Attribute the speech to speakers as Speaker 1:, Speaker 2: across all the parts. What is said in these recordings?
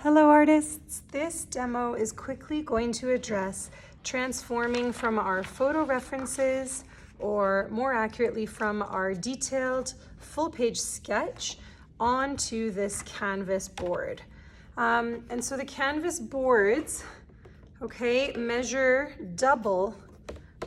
Speaker 1: Hello artists, this demo is quickly going to address transforming from our photo references, or more accurately from our detailed full-page sketch onto this canvas board. And so the canvas boards, measure double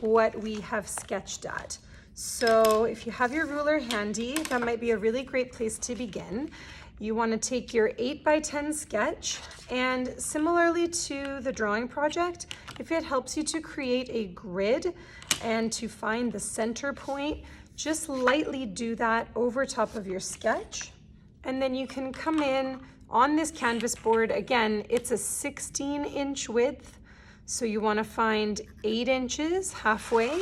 Speaker 1: what we have sketched at. So if you have your ruler handy, that might be a really great place to begin. You want to take your 8x10 sketch, and similarly to the drawing project, if it helps you to create a grid and to find the center point, just lightly do that over top of your sketch. And then you can come in on this canvas board. Again, it's a 16-inch width, so you want to find 8 inches halfway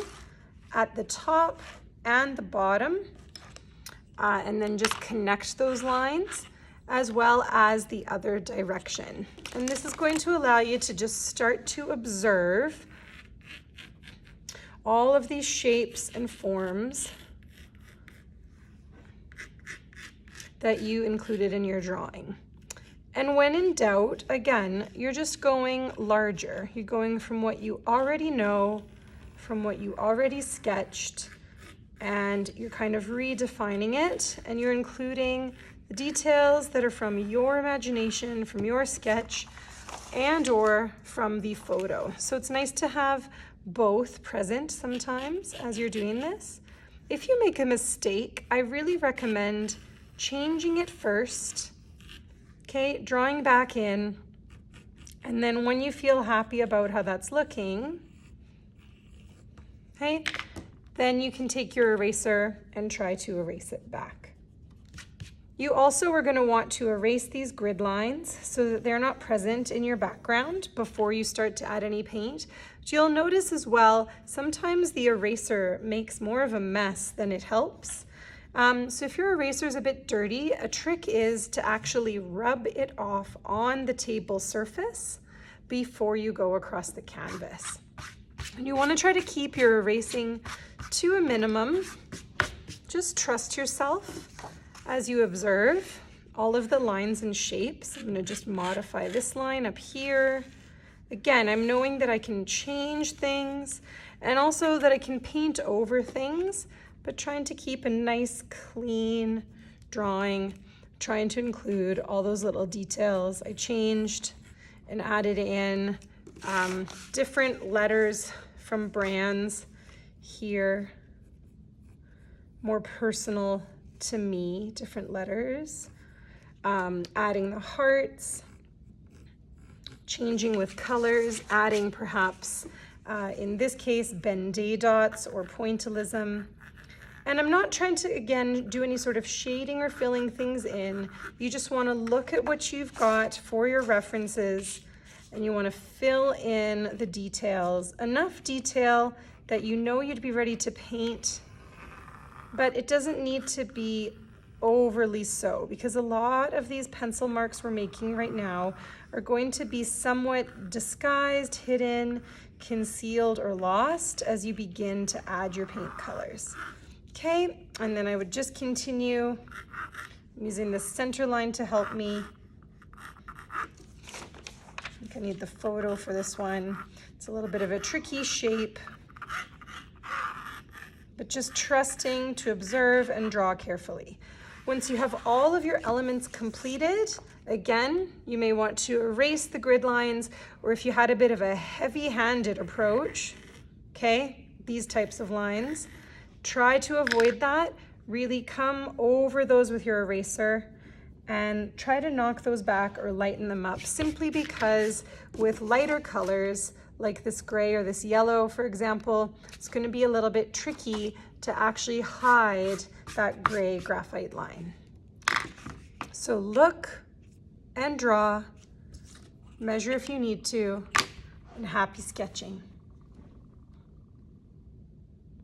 Speaker 1: at the top and the bottom. And then just connect those lines as well as the other direction. And this is going to allow you to just start to observe all of these shapes and forms that you included in your drawing. And when in doubt, again, you're just going larger. You're going from what you already know, from what you already sketched, and you're kind of redefining it, and you're including the details that are from your imagination, from your sketch, and or from the photo. So it's nice to have both present sometimes as you're doing this. If you make a mistake, I really recommend changing it first, drawing back in, and then when you feel happy about how that's looking, then you can take your eraser and try to erase it back. You also are going to want to erase these grid lines so that they're not present in your background before you start to add any paint. But you'll notice as well, sometimes the eraser makes more of a mess than it helps. So if your eraser is a bit dirty, a trick is to actually rub it off on the table surface before you go across the canvas. And you want to try to keep your erasing to a minimum. Just trust yourself as you observe all of the lines and shapes. I'm going to just modify this line up here. Again, I'm knowing that I can change things and also that I can paint over things, but trying to keep a nice clean drawing, trying to include all those little details. I changed and added in different letters from brands here, more personal to me, different letters, adding the hearts, changing with colors, adding perhaps, in this case, Ben-Day dots or pointillism. And I'm not trying to, again, do any sort of shading or filling things in. You just want to look at what you've got for your references, and you want to fill in the details, enough detail that you know you'd be ready to paint, but it doesn't need to be overly so, because a lot of these pencil marks we're making right now are going to be somewhat disguised, hidden, concealed, or lost as you begin to add your paint colors. And then I would just continue using the center line to help me. I think I need the photo for this one. It's a little bit of a tricky shape, but just trusting to observe and draw carefully. Once you have all of your elements completed, again, you may want to erase the grid lines, or if you had a bit of a heavy-handed approach, these types of lines, try to avoid that. Really come over those with your eraser and try to knock those back or lighten them up, simply because with lighter colors like this gray or this yellow, for example, it's going to be a little bit tricky to actually hide that gray graphite line. So look and draw, measure if you need to, and happy sketching.